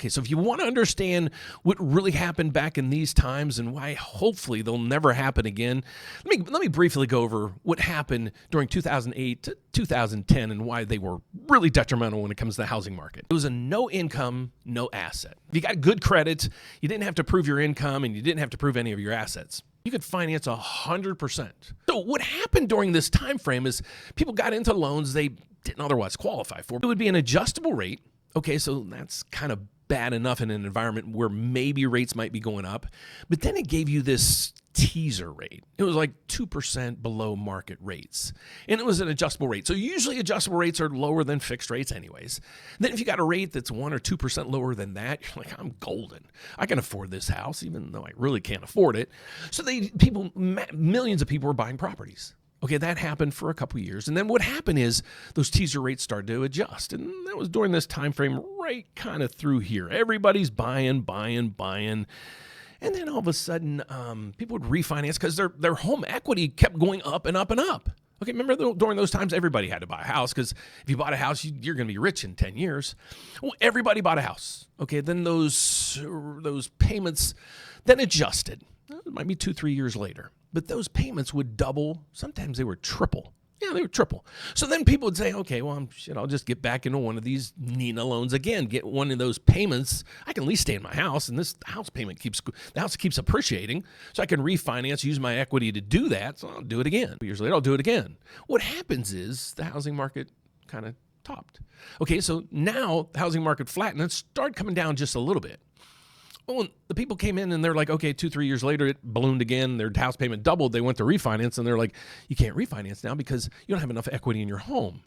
Okay, so if you want to understand what really happened back in these times and why hopefully they'll never happen again, let me briefly go over what happened during 2008 to 2010 and why they were really detrimental when it comes to the housing market. It was a no income, no asset. If you got good credit, you didn't have to prove your income and you didn't have to prove any of your assets. You could finance 100%. So what happened during this time frame is people got into loans they didn't otherwise qualify for. It would be an adjustable rate. Okay, so that's kind of bad enough in an environment where maybe rates might be going up. But then it gave you this teaser rate. It was like 2% below market rates. And it was an adjustable rate. So usually adjustable rates are lower than fixed rates anyways. Then if you got a rate that's 1 or 2% lower than that, you're like, I'm golden. I can afford this house, even though I really can't afford it. So millions of people were buying properties. Okay, that happened for a couple of years. And then what happened is those teaser rates started to adjust. And that was during this time frame right kind of through here. Everybody's buying. And then all of a sudden, people would refinance because their home equity kept going up and up and up. Okay, remember during those times, everybody had to buy a house because if you bought a house, you're going to be rich in 10 years. Well, everybody bought a house. Okay, then those payments then adjusted. It might be 2-3 years later. But those payments would double. Sometimes they were triple. Yeah, they were triple. So then people would say, okay, well, I'll just get back into one of these Nina loans again, get one of those payments. I can at least stay in my house, and the house keeps appreciating, so I can refinance, use my equity to do that, so I'll do it again. 2 years later, I'll do it again. What happens is the housing market kind of topped. Okay, so now the housing market flattened and started coming down just a little bit. Well, the people came in and they're like, okay, 2-3 years later, it ballooned again. Their house payment doubled. They went to refinance and they're like, you can't refinance now because you don't have enough equity in your home. And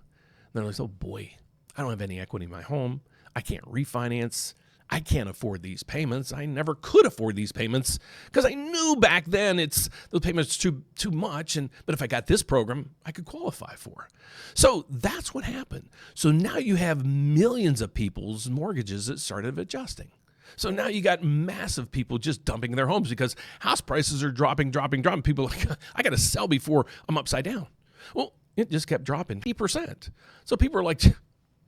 they're like, oh boy, I don't have any equity in my home. I can't refinance. I can't afford these payments. I never could afford these payments because I knew back then those payments too much. But if I got this program, I could qualify for. So that's what happened. So now you have millions of people's mortgages that started adjusting. So now you got massive people just dumping their homes because house prices are dropping. People are like, I got to sell before I'm upside down. Well, it just kept dropping 80%. So people are like,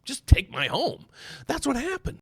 just take my home. That's what happened.